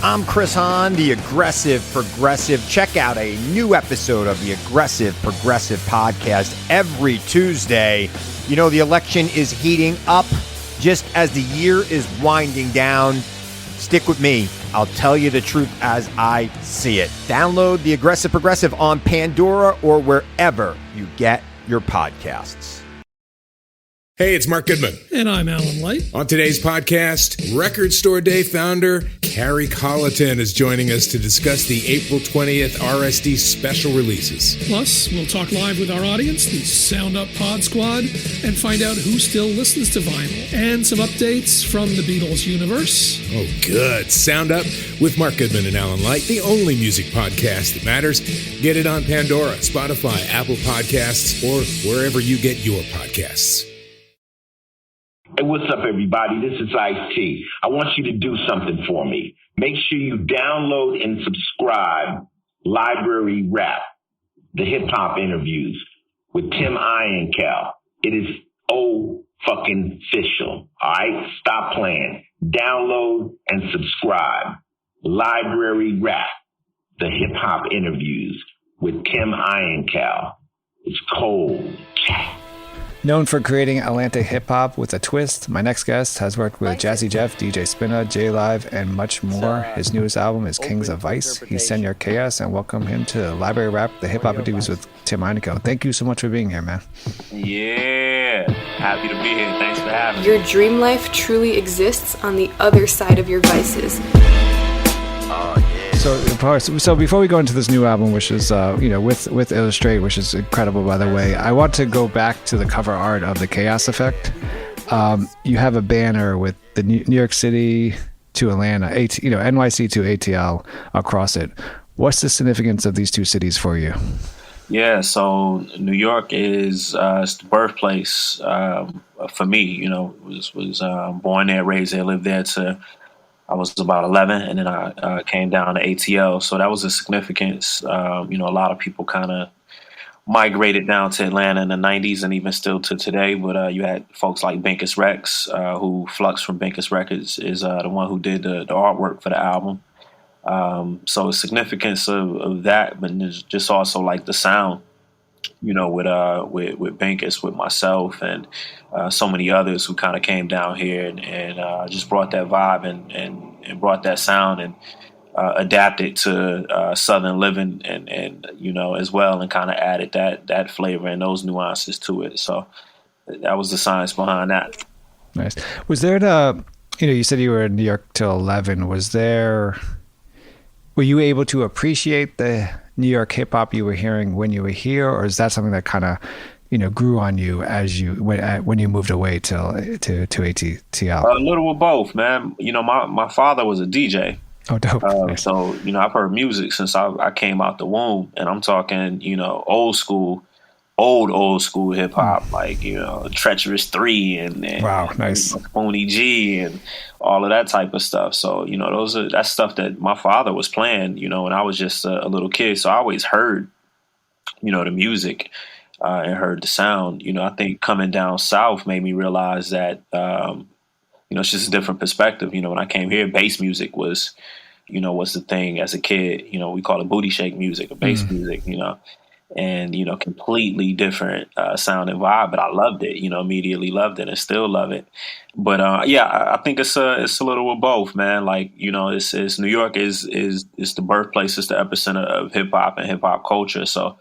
I'm Chris Hahn, the Aggressive Progressive. Check out a new episode of the Aggressive Progressive podcast every Tuesday. You know, the election is heating up just as the year is winding down. Stick with me. I'll tell you the truth as I see it. Download the Aggressive Progressive on Pandora or wherever you get your podcasts. Hey, it's Mark Goodman. And I'm Alan Light. On today's podcast, Record Store Day founder Carrie Colliton is joining us to discuss the April 20th RSD special releases. Plus, we'll talk live with our audience, the Sound Up Pod Squad, and find out who still listens to vinyl. And some updates from the Beatles universe. Oh, good. Sound Up with Mark Goodman and Alan Light, the only music podcast that matters. Get it on Pandora, Spotify, Apple Podcasts, or wherever you get your podcasts. Hey, what's up, everybody? This is Ice-T. I want you to do something for me. Make sure you download and subscribe Library Rap, the hip-hop interviews with Tim Cal. It is fucking official, all right? Stop playing. Download and subscribe Library Rap, the hip-hop interviews with Tim Cal. It's cold. Known for creating Atlanta hip-hop with a twist, my next guest has worked with Jazzy Jeff, DJ Spinna, J-Live, and much more. His newest album is Kings of Vice. He's Señor Kaos, and welcome him to Library Rap, the hip-hop interviews with Tim Kaos. Thank you so much for being here, man. Yeah, happy to be here. Thanks for having me. Your dream life truly exists on the other side of your vices. So before we go into this new album, which is with Illustrate, which is incredible, by the way, I want to go back to the cover art of the Chaos Effect. You have a banner with the New York City to Atlanta, NYC to ATL across it. What's the significance of these two cities for you? Yeah, so New York is it's the birthplace for me. You know, was born there, raised there, lived there I was about 11, and then I came down to ATL. So that was a significance. A lot of people kind of migrated down to Atlanta in the 90s and even still to today. But you had folks like Binkus Rex, who Flux from Binkus Records is the one who did the artwork for the album. So significance of that, but there's just also like the sound, with Binkus, with myself, and so many others who kind of came down here and just brought that vibe and brought that sound and adapted to Southern living and as well, and kind of added that flavor and those nuances to it. So that was the science behind that. Nice. Was there you said you were in New York till 11. Were you able to appreciate the New York hip hop you were hearing when you were here, or is that something that kind of grew on you as when you moved away to ATL? A little of both, man. My father was a DJ. Oh, dope. Nice. So I've heard music since I came out the womb, and I'm talking old school hip hop, like Treacherous 3 and wow, nice, Phony G and all of that type of stuff. So that's stuff that my father was playing, when I was just a little kid. So I always heard the music and heard the sound. I think coming down south made me realize that it's just a different perspective. When I came here, bass music was the thing as a kid. We call it booty shake music or bass music. And completely different sound and vibe, but I loved it. Immediately loved it and still love it. But I think it's a little of both, man. Like it's New York is the birthplace, it's the epicenter of hip hop and hip hop culture. So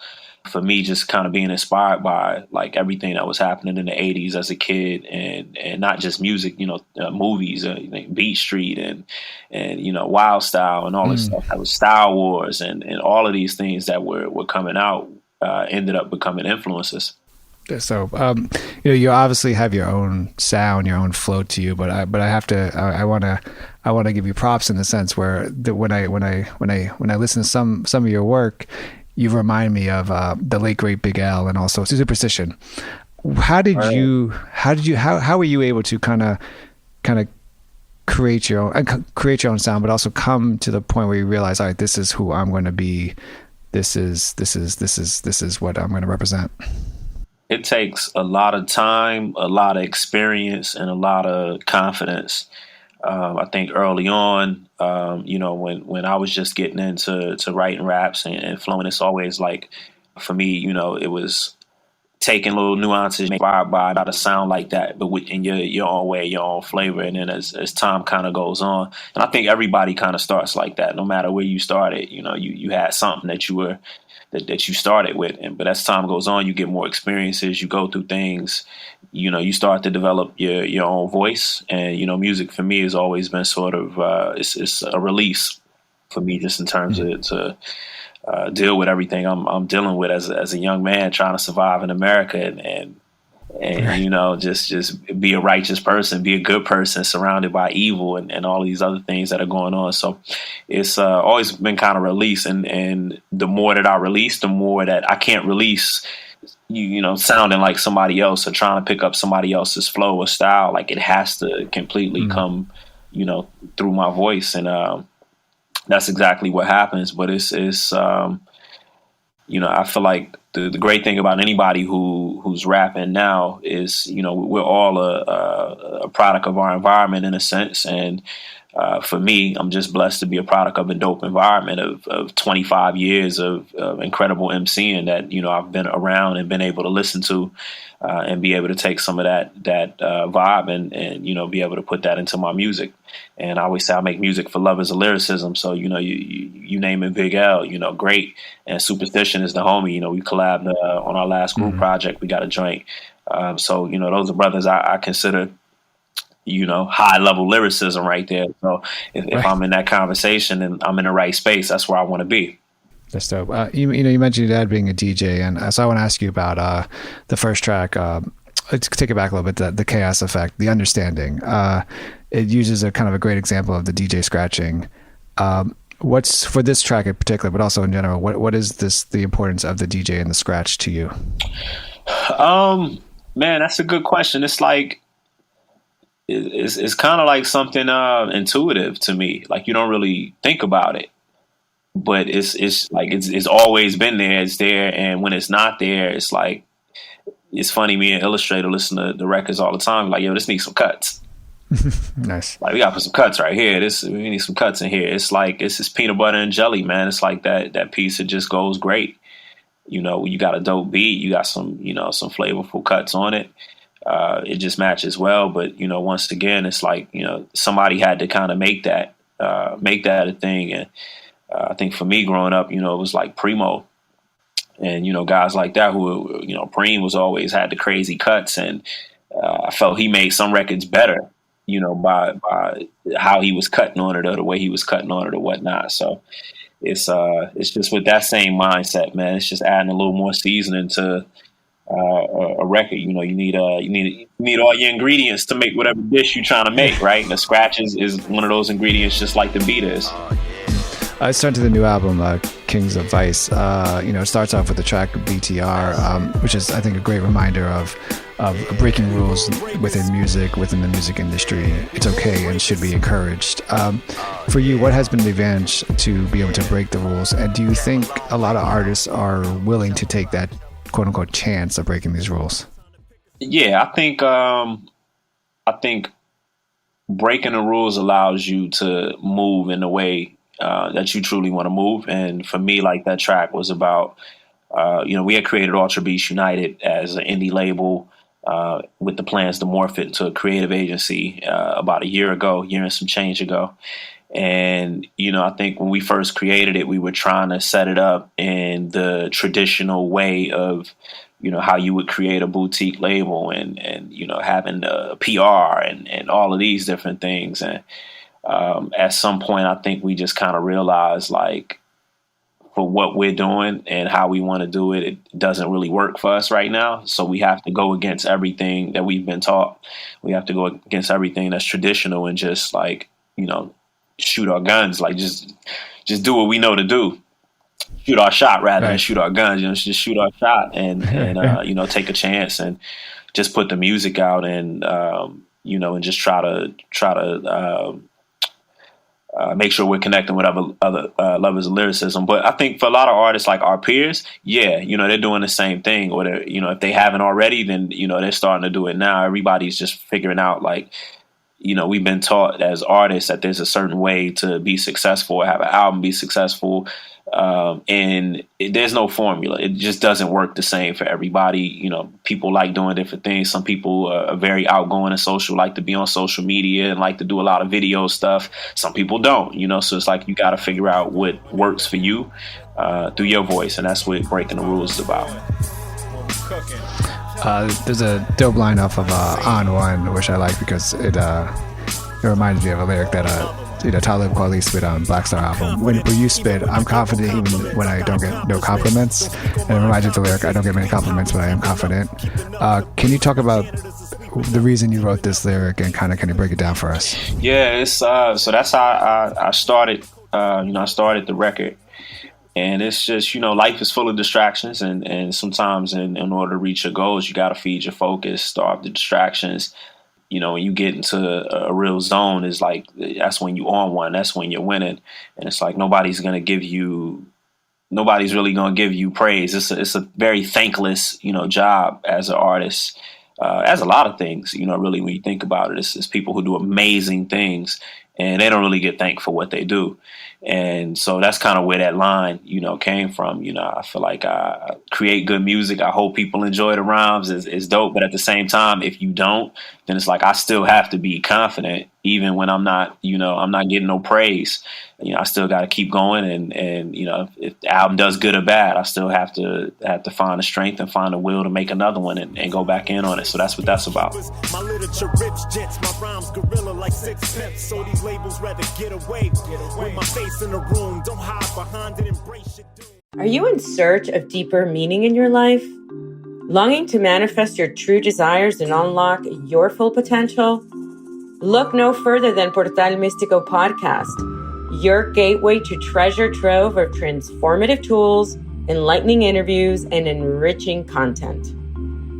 for me, just kind of being inspired by like everything that was happening in the 80s as a kid, and not just music, movies, Beat Street and Wild Style and all this stuff. That was Style Wars and all of these things that were coming out ended up becoming influences. So, you obviously have your own sound, your own flow to you, but I have to, I want to give you props in the sense where when I listen to some of your work, you remind me of the late great Big L and also Superstition. How were you able to kind of create your own sound, but also come to the point where you realize, all right, this is who I'm going to be. This is what I'm going to represent. It takes a lot of time, a lot of experience, and a lot of confidence I think early on, when I was just getting into writing raps and flowing, it's always like, for me, it was taking little nuances, inspired by how to sound like that, but in your own way, your own flavor. And then as time kind of goes on, and I think everybody kind of starts like that, no matter where you started. You had something that you were that you started with, but as time goes on, you get more experiences, you go through things, you start to develop your own voice. And music for me has always been sort of it's a release for me, just in terms of to deal with everything I'm dealing with as a young man trying to survive in America, and just be a righteous person, be a good person surrounded by evil and all these other things that are going on. So it's always been kind of release, and the more that I release, the more that I can't release sounding like somebody else or trying to pick up somebody else's flow or style. Like, it has to completely come through my voice, and that's exactly what happens. But it's I feel like the great thing about anybody who's rapping now is, we're all a product of our environment in a sense. And for me, I'm just blessed to be a product of a dope environment of 25 years of incredible MCing that, I've been around and been able to listen to and be able to take some of that vibe and be able to put that into my music. And I always say I make music for lovers of lyricism. So, you name it, Big L, great. And Superstition is the homie. We collabed on our last group project. We got a joint. So, those are brothers I consider, high level lyricism right there. So if I'm in that conversation and I'm in the right space, that's where I want to be. That's dope. You mentioned your dad being a DJ, and so I want to ask you about the first track. Let's take it back a little bit. The Chaos Effect, the Understanding. It uses a kind of a great example of the DJ scratching. What's for this track in particular, but also in general? What is the importance of the DJ and the scratch to you? Man, that's a good question. It's like it's kind of like something intuitive to me. Like, you don't really think about it, but it's like it's always been there. It's there, and when it's not there, it's like, it's funny. Me and Illustrator listen to the records all the time. Like, yo, this needs some cuts. Nice. Like, we got to put some cuts right here. We need some cuts in here. It's like, it's just peanut butter and jelly, man. It's like that piece that just goes great. You got a dope beat. You got some flavorful cuts on it. It just matches well. But, once again, it's like, somebody had to kind of make that a thing. And I think for me growing up, it was like Primo and, guys like that who, Preem was always had the crazy cuts. And I felt he made some records better, by how he was cutting on it or the way he was cutting on it or whatnot. So it's just with that same mindset, man. It's just adding a little more seasoning to a record. You need all your ingredients to make whatever dish you're trying to make, right? And the scratch is one of those ingredients, just like the beat is. Let's turn to the new album, Kings of Vice. It starts off with the track BTR, which is, I think, a great reminder of breaking rules within the music industry. It's okay and should be encouraged. For you, what has been the advantage to be able to break the rules? And do you think a lot of artists are willing to take that quote unquote chance of breaking these rules? Yeah, I think breaking the rules allows you to move in a way that you truly want to move. And for me, like, that track was about, we had created Ultra Beast United as an indie label with the plans to morph it to a creative agency about a year and some change ago. And, I think when we first created it, we were trying to set it up in the traditional way of, how you would create a boutique label and having a PR and all of these different things. And at some point, I think we just kind of realized, like, for what we're doing and how we want to do it, it doesn't really work for us right now. So we have to go against everything that we've been taught. We have to go against everything that's traditional and just, like, shoot our guns, like just do what we know to do. Shoot our shot rather than shoot our guns. Just shoot our shot and take a chance and just put the music out and and just try to make sure we're connecting with other lovers of lyricism. But I think for a lot of artists like our peers, they're doing the same thing. Or if they haven't already, then they're starting to do it now. Everybody's just figuring out, like, we've been taught as artists that there's a certain way to be successful or have an album be successful. There's no formula. It just doesn't work the same for everybody. People like doing different things. Some people are very outgoing and social, like to be on social media and like to do a lot of video stuff. Some people don't, so it's like you got to figure out what works for you through your voice. And that's what Breaking the Rules is about. There's a dope line off of On One, which I like because it reminds me of a lyric that Talib Kweli spit on Black Star album. When you spit, I'm confident even when I don't get no compliments. And it reminds me of the lyric, I don't get many compliments, but I am confident. Can you talk about the reason you wrote this lyric and can you break it down for us? Yeah, it's so that's how I started. I started the record. And it's just, life is full of distractions. And sometimes in order to reach your goals, you got to feed your focus, starve the distractions. When you get into a real zone, is like, that's when you on one. That's when you're winning. And it's like, nobody's really going to give you praise. It's a very thankless, job as an artist, as a lot of things, really, when you think about it. It's people who do amazing things and they don't really get thanked for what they do. And so that's kind of where that line, came from. I feel like I create good music. I hope people enjoy the rhymes. It's dope. But at the same time, if you don't, then it's like I still have to be confident, even when I'm not getting no praise. I still got to keep going. And if the album does good or bad, I still have to find the strength and find the will to make another one and go back in on it. So that's what that's about. My literature rich gents, my rhymes gorilla like 6 cents. So these labels rather get away with my face in the room. Don't hide behind it, embrace your doom. Are you in search of deeper meaning in your life? Longing to manifest your true desires and unlock your full potential? Look no further than Portal Místico Podcast, your gateway to treasure trove of transformative tools, enlightening interviews, and enriching content.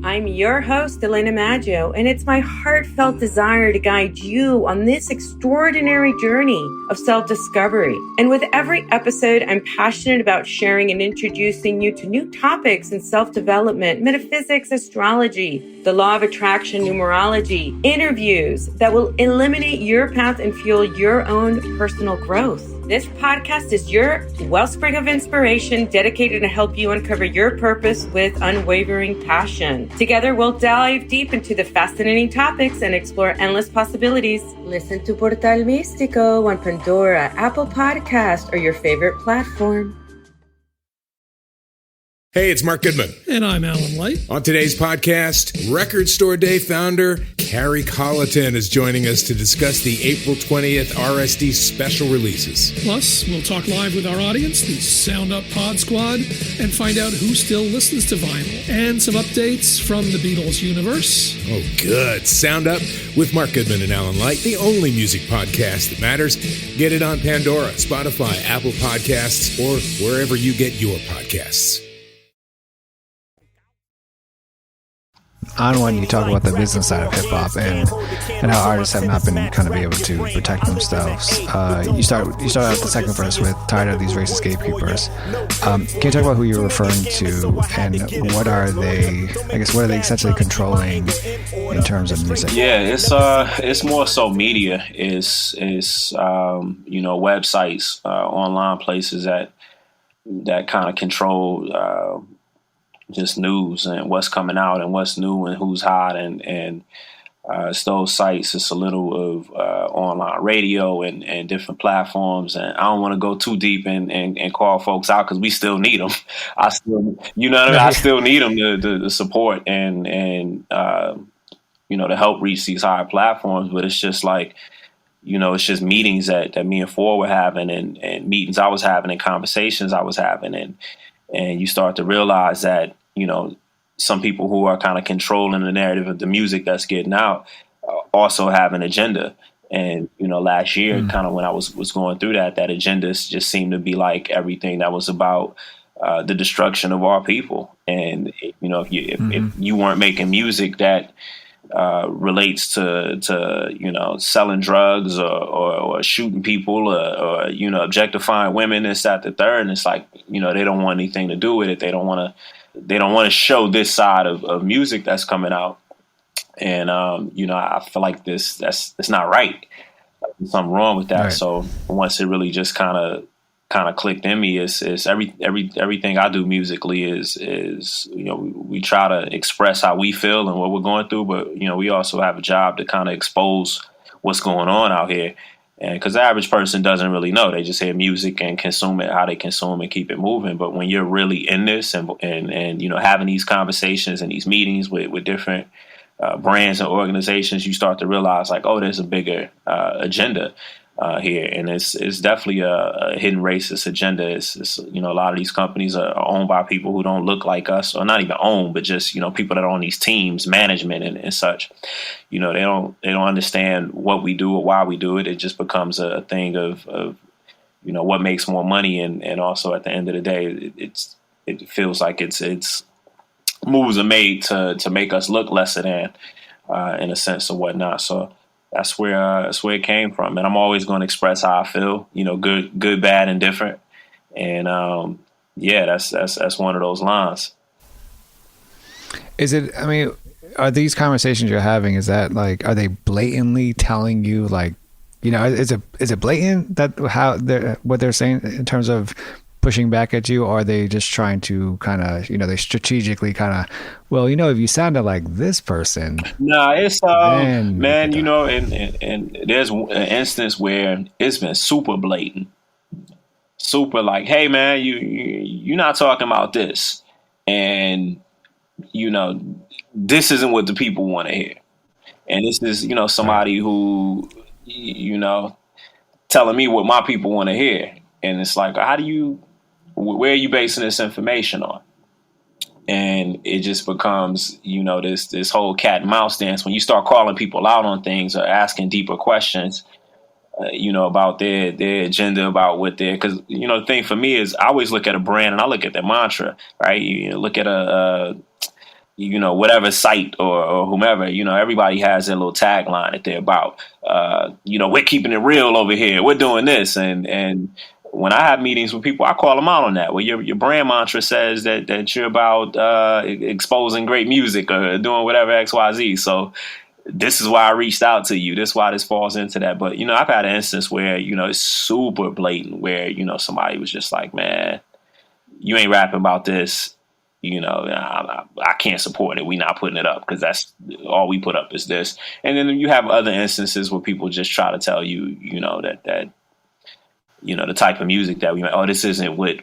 I'm your host, Elena Maggio, and it's my heartfelt desire to guide you on this extraordinary journey of self-discovery. And with every episode, I'm passionate about sharing and introducing you to new topics in self-development, metaphysics, astrology, the law of attraction, numerology, interviews that will eliminate your path and fuel your own personal growth. This podcast is your wellspring of inspiration dedicated to help you uncover your purpose with unwavering passion. Together, we'll dive deep into the fascinating topics and explore endless possibilities. Listen to Portal Místico on Pandora, Apple Podcast, or your favorite platform. Hey, it's Mark Goodman. And I'm Alan Light. On today's podcast, Record Store Day founder Carrie Colleton is joining us to discuss the April 20th RSD special releases. Plus, we'll talk live with our audience, the Sound Up Pod Squad, and find out who still listens to vinyl. And some updates from the Beatles universe. Oh, good. Sound Up with Mark Goodman and Alan Light, the only music podcast that matters. Get it on Pandora, Spotify, Apple Podcasts, or wherever you get your podcasts. On One, you talk about the business side of hip hop and how artists have not been kind of able to protect themselves. You start out the second verse with "Tired of these racist gatekeepers." Can you talk about who you're referring to and what are they? I guess what are they essentially controlling in terms of music? Yeah, it's more so media. Is websites, online places that kind of control. Just news and what's coming out and what's new and who's hot and it's those sites. It's a little of online radio and different platforms. And I don't want to go too deep and call folks out because we still need them. I still, I still need them to support and to help reach these higher platforms. But it's just like, it's just meetings that me and Ford were having and meetings I was having and conversations I was having and you start to realize that, some people who are kind of controlling the narrative of the music that's getting out also have an agenda. And, last year, kind of when I was going through that agenda just seemed to be like everything that was about the destruction of our people. And, if you weren't making music that relates to selling drugs or shooting people or objectifying women, this, that, the third, and it's like they don't want anything to do with it. They don't want to show this side of music that's coming out. And, I feel like that's not right. There's something wrong with that. Right. So once it really just kind of clicked in me, is everything I do musically is we try to express how we feel and what we're going through, but we also have a job to kind of expose what's going on out here. And because the average person doesn't really know, they just hear music and consume it how they consume and keep it moving. But when you're really in this and having these conversations and these meetings with different brands and organizations, you start to realize like, oh, there's a bigger agenda here, and it's definitely a hidden racist agenda. It's a lot of these companies are owned by people who don't look like us, or not even owned, but just people that are on these teams, management and such. They don't understand what we do or why we do it. It just becomes a thing of what makes more money, and also at the end of the day, it feels like it's moves are made to make us look lesser than, in a sense or whatnot. So that's where it came from, and I'm always going to express how I feel. Good, bad, and different. And that's one of those lines. Is it? I mean, are these conversations you're having? Is that like, are they blatantly telling you like, is it blatant that what they're saying in terms of pushing back at you, or are they just trying to kind of, they strategically kind of, well, if you sounded like this person. No, it's man, and there's an instance where it's been super blatant, super like, hey man, you're not talking about this, and this isn't what the people want to hear, and this is somebody who telling me what my people want to hear, and it's like, where are you basing this information on? And it just becomes, this whole cat and mouse dance when you start calling people out on things or asking deeper questions, about their agenda, about what because, the thing for me is I always look at a brand and I look at their mantra, right? You look at whatever site or whomever, everybody has their little tagline that they're about. We're keeping it real over here. We're doing this. And when I have meetings with people, I call them out on that. Well, your brand mantra says that you're about exposing great music or doing whatever X, Y, Z. So this is why I reached out to you. This is why this falls into that. But, I've had an instance where, it's super blatant where, somebody was just like, man, you ain't rapping about this. I can't support it. We not putting it up because that's all we put up is this. And then you have other instances where people just try to tell you, that the type of music that we make, oh, this isn't what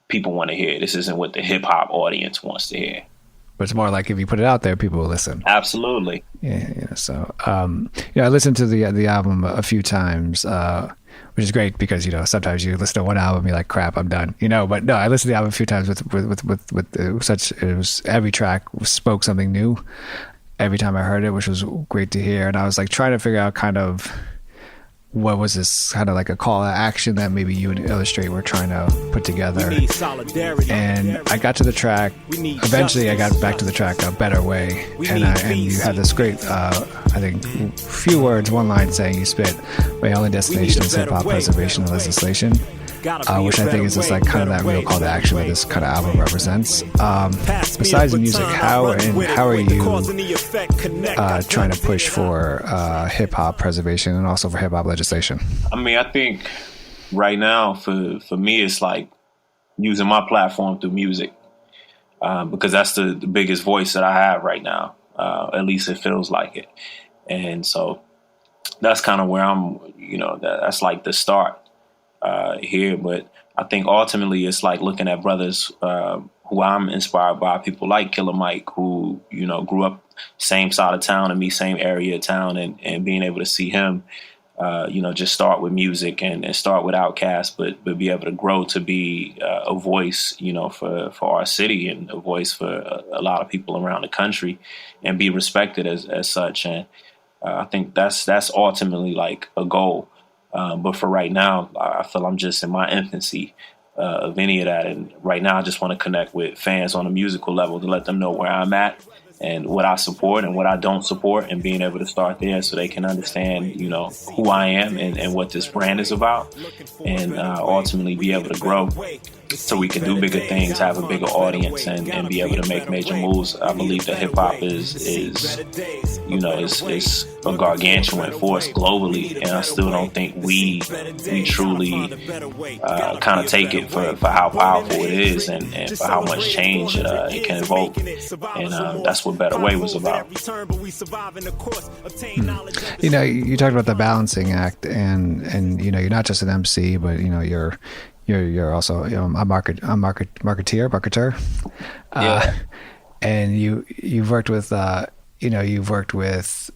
people want to hear. This isn't what the hip hop audience wants to hear. But it's more like if you put it out there, people will listen. Absolutely. Yeah. So, I listened to the album a few times, which is great because, sometimes you listen to one album, you're like, crap, I'm done, but no, I listened to the album a few times it was every track spoke something new every time I heard it, which was great to hear. And I was like trying to figure out kind of, what was this kind of like a call to action that maybe you and Illustrate were trying to put together? And I got to the track. Eventually, I got back to the track "A Better Way," and you had this great, I think, few words, one line saying, "You spit, my only destination is hip hop preservation and legislation." Which I think is just like kind of that real call to action that this kind of album represents. Besides the music, how are you trying to push for hip hop preservation and also for hip hop legislation? I mean, I think right now for me, it's like using my platform through music because that's the biggest voice that I have right now. At least it feels like it, and so that's kind of where I'm. That's like the start. Here, but I think ultimately it's like looking at brothers who I'm inspired by, people like Killer Mike, who grew up same side of town and me, same area of town, and being able to see him, just start with music and start with Outkast, but be able to grow to be a voice, for our city and a voice for a lot of people around the country, and be respected as such. And I think that's ultimately like a goal. But for right now, I feel I'm just in my infancy of any of that. And right now, I just want to connect with fans on a musical level to let them know where I'm at and what I support and what I don't support, and being able to start there so they can understand, who I am and what this brand is about, and ultimately be able to grow so we can do bigger things, have a bigger audience, and be able to make major moves. I believe that hip hop is a gargantuan force globally, and I still don't think we truly kind of take it for how powerful it is and for how much change it can evoke. And that's what Better Way was about. You know, you talked about the balancing act, and you know, you're not just an MC, but you know, you're also, you know, a marketer. Yeah. And you've worked with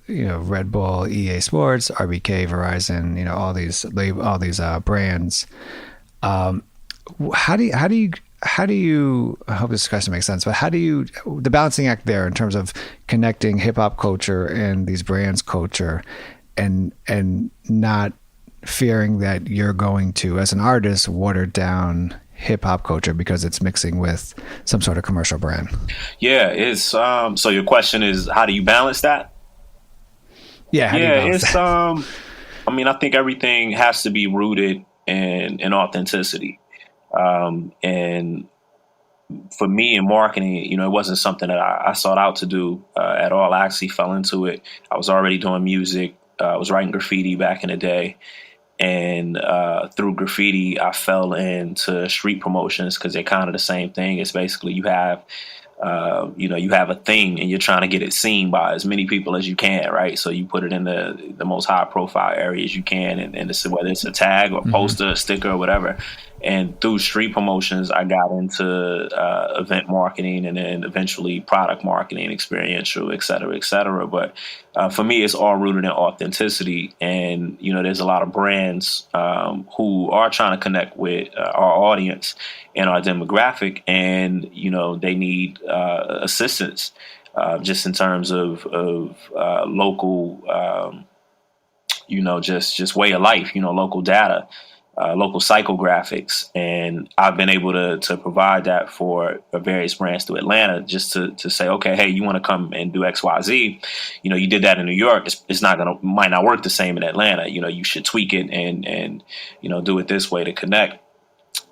Red Bull, EA Sports, RBK, Verizon, you know, all these brands. How do you, I hope this question makes sense, but how do you, the balancing act there in terms of connecting hip hop culture and these brands culture, and not fearing that you're going to, as an artist, water down hip hop culture because it's mixing with some sort of commercial brand? Yeah, it's so your question is, how do you balance that? Yeah, how do you balance it's that? I mean, I think everything has to be rooted in authenticity. And for me in marketing, you know, it wasn't something that I sought out to do at all. I actually fell into it. I was already doing music. I was writing graffiti back in the day. And through graffiti, I fell into street promotions because they're kind of the same thing. It's basically you have a thing and you're trying to get it seen by as many people as you can, right? So you put it in the most high profile areas you can, and it's, whether it's a tag or poster, a sticker or whatever. And through street promotions, I got into event marketing and then eventually product marketing, experiential, et cetera, et cetera. But for me, it's all rooted in authenticity. And, you know, there's a lot of brands who are trying to connect with our audience and our demographic. And, you know, they need assistance just in terms of local, just way of life, you know, local data. Local psychographics, and I've been able to provide that for various brands through Atlanta, just to say, okay, hey, you want to come and do XYZ, you know, you did that in New York, might not work the same in Atlanta, you know, you should tweak it and you know, do it this way to connect.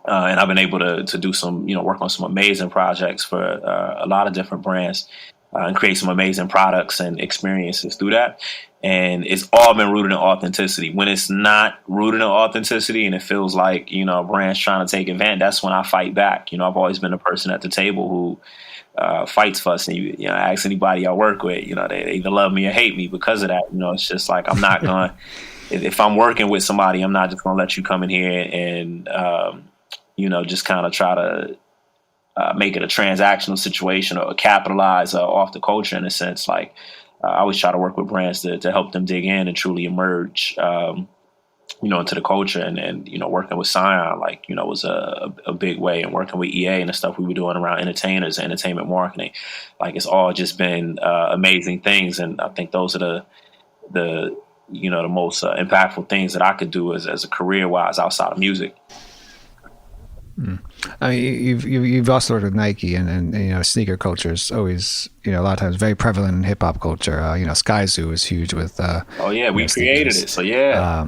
And I've been able to do some, you know, work on some amazing projects for a lot of different brands and create some amazing products and experiences through that. And it's all been rooted in authenticity. When it's not rooted in authenticity and it feels like, you know, brands trying to take advantage, that's when I fight back. You know, I've always been the person at the table who fights for us. And, you know, ask anybody I work with, you know, they either love me or hate me because of that. You know, it's just like, I'm not going to, if I'm working with somebody, I'm not just going to let you come in here and, you know, just kind of try to make it a transactional situation or capitalize off the culture in a sense. Like, I always try to work with brands to help them dig in and truly emerge, you know, into the culture. And you know, working with Scion, like, you know, was a big way, and working with EA and the stuff we were doing around entertainers, entertainment marketing. Like, it's all just been amazing things. And I think those are the you know, the most impactful things that I could do as a career wise outside of music. I mean, you've also worked with Nike, and you know, sneaker culture is always, you know, a lot of times very prevalent in hip hop culture. You know, Sky Zoo is huge with. We created it, so yeah.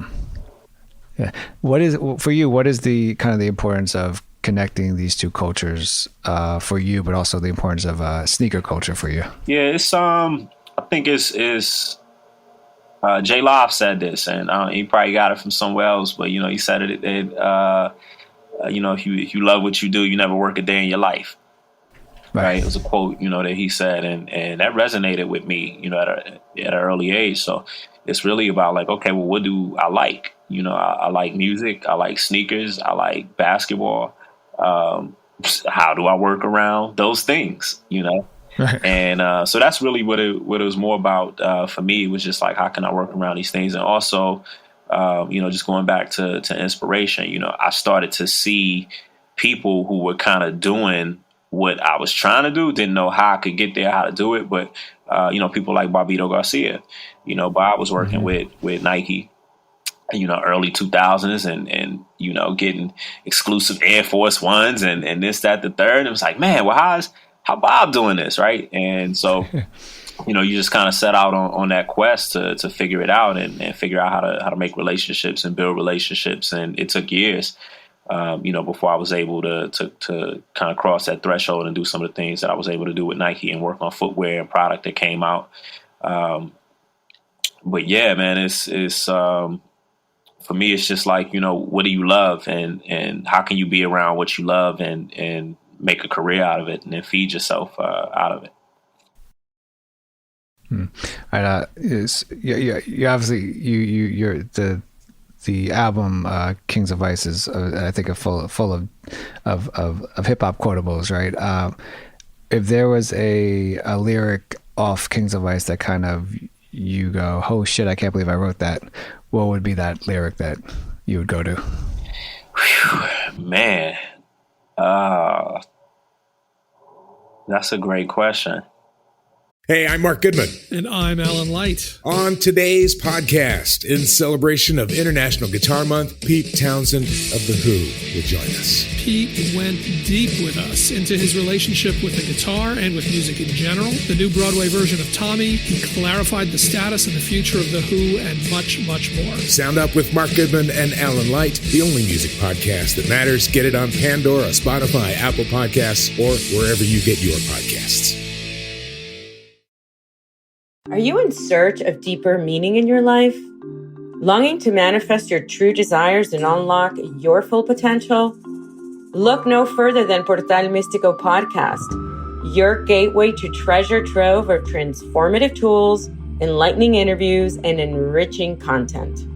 What is for you? What is the kind of the importance of connecting these two cultures for you, but also the importance of sneaker culture for you? Yeah, it's I think it's J Live said this, and he probably got it from somewhere else, but you know, he said it. You know, if you love what you do, you never work a day in your life. Right. It was a quote, you know, that he said, and that resonated with me, you know, at an early age. So it's really about like, okay, well, what do I like? You know, I like music. I like sneakers. I like basketball. How do I work around those things, you know? Right. And so that's really what it was more about for me. It was just like, how can I work around these things? And also, you know, just going back to inspiration, you know, I started to see people who were kind of doing what I was trying to do, didn't know how I could get there, how to do it. But, you know, people like Barbito Garcia, you know, Bob was working with Nike, you know, early 2000s and, you know, getting exclusive Air Force Ones and this, that, the third. And it was like, man, well, how Bob doing this? Right. And so, you know, you just kind of set out on that quest to figure it out and figure out how to make relationships and build relationships. And it took years. before I was able to kind of cross that threshold and do some of the things that I was able to do with Nike and work on footwear and product that came out. But yeah, man, it's for me, it's just like, what do you love and how can you be around what you love and make a career out of it and then feed yourself out of it. All right, you obviously you're the album Kings of Vice is I think full of hip hop quotables, right? If there was a lyric off Kings of Vice that kind of you go, oh shit, I can't believe I wrote that, what would be that lyric that you would go to? Whew, man, that's a great question. Hey, I'm Mark Goodman. And I'm Alan Light. On today's podcast, in celebration of International Guitar Month, Pete Townsend of The Who will join us. Pete went deep with us into his relationship with the guitar and with music in general, the new Broadway version of Tommy. He clarified the status and the future of The Who and much, much more. Sound Up with Mark Goodman and Alan Light, the only music podcast that matters. Get it on Pandora, Spotify, Apple Podcasts, or wherever you get your podcasts. Are you in search of deeper meaning in your life? Longing to manifest your true desires and unlock your full potential? Look no further than Portal Místico Podcast, your gateway to treasure trove of transformative tools, enlightening interviews, and enriching content.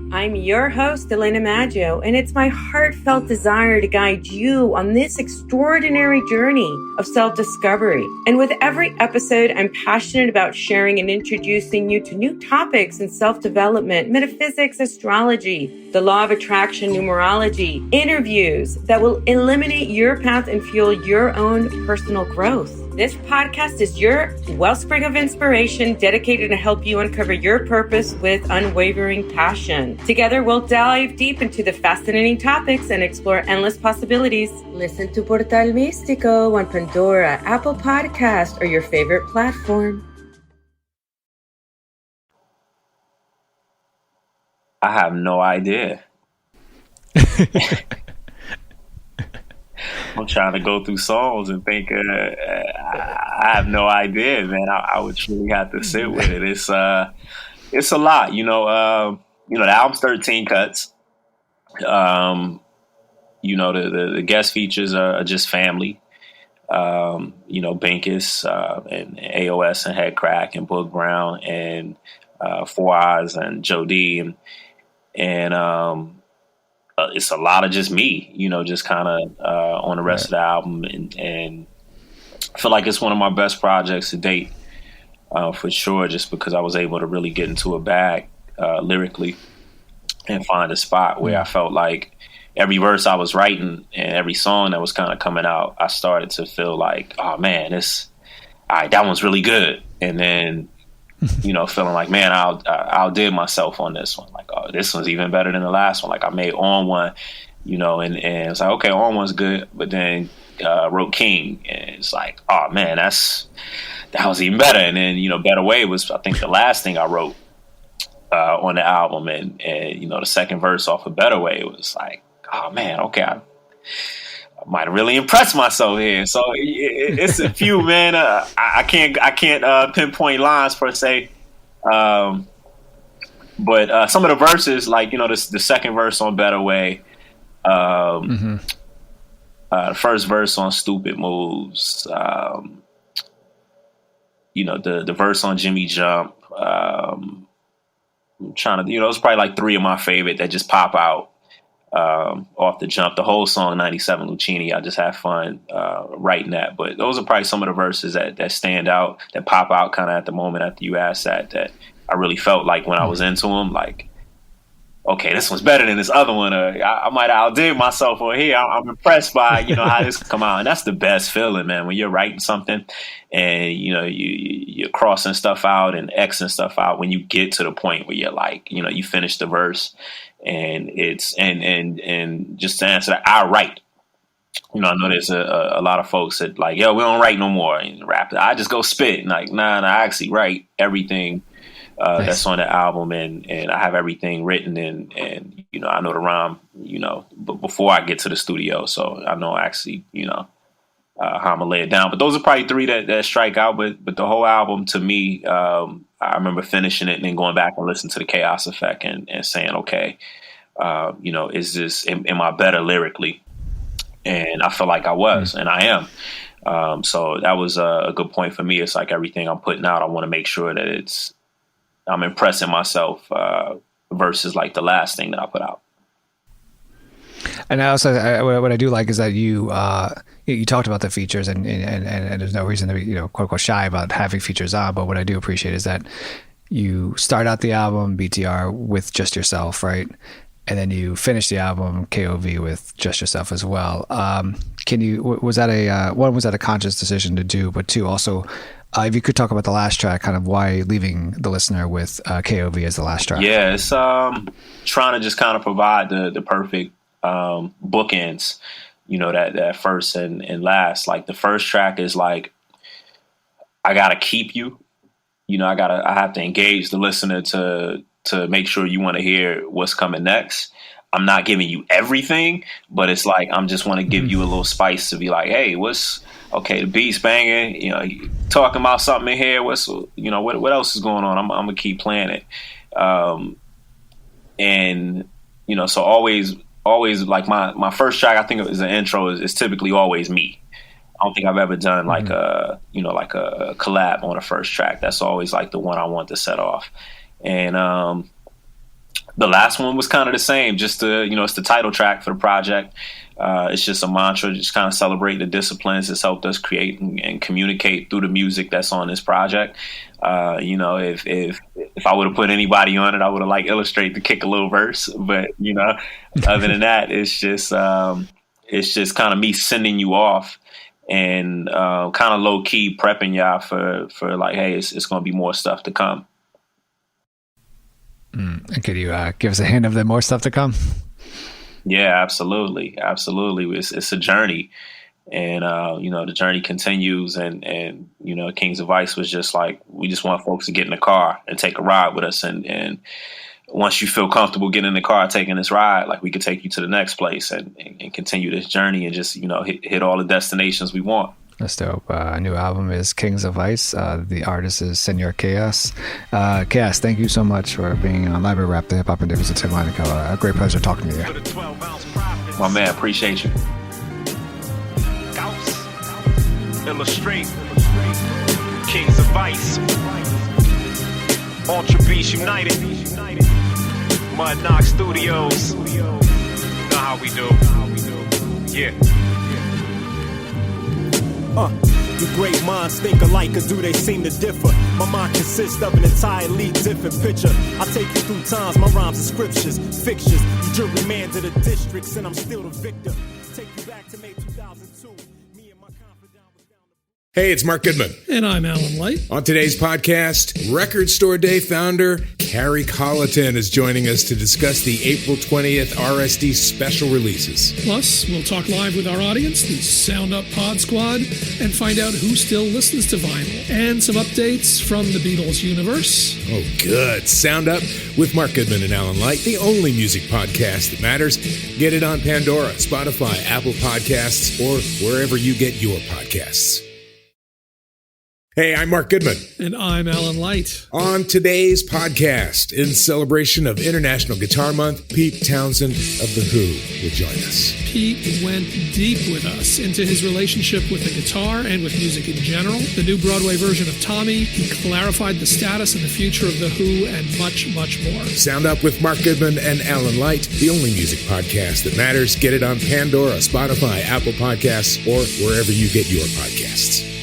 I'm your host, Elena Maggio, and it's my heartfelt desire to guide you on this extraordinary journey of self-discovery. And with every episode, I'm passionate about sharing and introducing you to new topics in self-development, metaphysics, astrology, the law of attraction, numerology, interviews that will eliminate your path and fuel your own personal growth. This podcast is your wellspring of inspiration dedicated to help you uncover your purpose with unwavering passion. Together, we'll dive deep into the fascinating topics and explore endless possibilities. Listen to Portal Místico on Pandora, Apple Podcast, or your favorite platform. I have no idea. I'm trying to go through songs and think. I have no idea, man. I would truly have to sit with it. It's a lot, the album's 13 cuts. The guest features are just family. Binkus and AOS and Head Crack and Boog Brown and Four Eyes and Joe D and it's a lot of just me, just kind of on the rest of the album, and I feel like it's one of my best projects to date, for sure, just because I was able to really get into a bag lyrically and find a spot where I felt like every verse I was writing and every song that was kind of coming out, I started to feel like, oh man, all right, that one's really good. And then, feeling like, man, I outdid myself on this one. Like, oh, this one's even better than the last one. Like I made On One, and it's like, okay, On One's good. But then wrote King, and it's like, oh man, that was even better. And then, Better Way was, I think, the last thing I wrote on the album. And the second verse off of Better Way was like, oh man, okay, I might have really impressed myself here. So it's a few, man. I can't pinpoint lines per se, but some of the verses, like the second verse on Better Way, the first verse on Stupid Moves, the verse on Jimmy Jump. I'm trying to, it's probably like three of my favorite that just pop out. Off the jump. The whole song 97 Lucchini, I just have fun writing that, but those are probably some of the verses that stand out, that pop out kind of at the moment after you asked that I really felt like when I was into them, like, okay, this one's better than this other one. I might have outdid myself on here. I'm impressed by how this come out, and that's the best feeling, man, when you're writing something and you're crossing stuff out and Xing stuff out when you get to the point where you're like, you finish the verse. And it's and just to answer that, I write. I know there's a lot of folks that like, yo, we don't write no more in rap. I just go spit. Like, nah, I actually write everything Nice. That's on the album, and I have everything written, and I know the rhyme, but before I get to the studio, so I know actually, how I'm gonna lay it down. But those are probably three that strike out. But the whole album to me, I remember finishing it and then going back and listening to the Chaos Effect and saying, okay, is this, am I better lyrically? And I feel like I was, and I am. So that was a good point for me. It's like everything I'm putting out, I want to make sure that I'm impressing myself versus like the last thing that I put out. And I also, what I do like is that you talked about the features, and there's no reason to be, quote unquote, shy about having features on. But what I do appreciate is that you start out the album BTR with just yourself, right? And then you finish the album KOV with just yourself as well. Was that a conscious decision to do? But two, also, if you could talk about the last track, kind of why leaving the listener with KOV as the last track. Yeah, it's trying to just kind of provide the perfect bookends, that first and last. Like the first track is like, I gotta keep you, I have to engage the listener to make sure you want to hear what's coming next. I'm not giving you everything, but it's like I'm just want to give you a little spice to be like, hey, the beat's banging, talking about something in here. What else is going on? I'm gonna keep playing it, so always like my first track, I think it was an intro, is typically always me. I don't think I've ever done like a collab on a first track. That's always like the one I want to set off. And the last one was kind of the same, just it's the title track for the project. It's just a mantra, just kind of celebrate the disciplines that's helped us create and communicate through the music that's on this project. If I would have put anybody on it, I would have illustrate to kick a little verse. But other than that, it's just kind of me sending you off and kind of low key prepping y'all for like, hey, it's going to be more stuff to come. And could you give us a hint of the more stuff to come? Yeah, absolutely. It's a journey, and the journey continues. And Kings of Ice was just like, we just want folks to get in the car and take a ride with us, and once you feel comfortable getting in the car taking this ride, like we could take you to the next place and continue this journey and just hit all the destinations we want. That's dope. A new album is Kings of Ice. The artist is Señor Kaos. Kaos, thank you so much for being on Library Rap, the Hip Hop Endeavors of Tim Monaco. A great pleasure talking to you. My man, appreciate you. Illustrate. Kings of Ice. Ultra Beast United. Mud Knock Studios. You know how we do. Yeah. Do great minds think alike, or do they seem to differ? My mind consists of an entirely different picture. I take you through times, my rhymes are scriptures, fixtures. The jury man to the districts, and I'm still the victor. Take you back to May 2002. Me and my confidant was down the... Hey, it's Mark Goodman. And I'm Alan Light. On today's podcast, Record Store Day founder Carrie Colleton is joining us to discuss the April 20th RSD special releases. Plus, we'll talk live with our audience, the Sound Up Pod Squad, and find out who still listens to vinyl. And some updates from the Beatles universe. Oh, good. Sound Up with Mark Goodman and Alan Light, the only music podcast that matters. Get it on Pandora, Spotify, Apple Podcasts, or wherever you get your podcasts. Hey, I'm Mark Goodman. And I'm Alan Light. On today's podcast, in celebration of International Guitar Month, Pete Townsend of The Who will join us. Pete went deep with us into his relationship with the guitar and with music in general, the new Broadway version of Tommy. He clarified the status and the future of The Who, and much, much more. Sound Up with Mark Goodman and Alan Light, the only music podcast that matters. Get it on Pandora, Spotify, Apple Podcasts, or wherever you get your podcasts.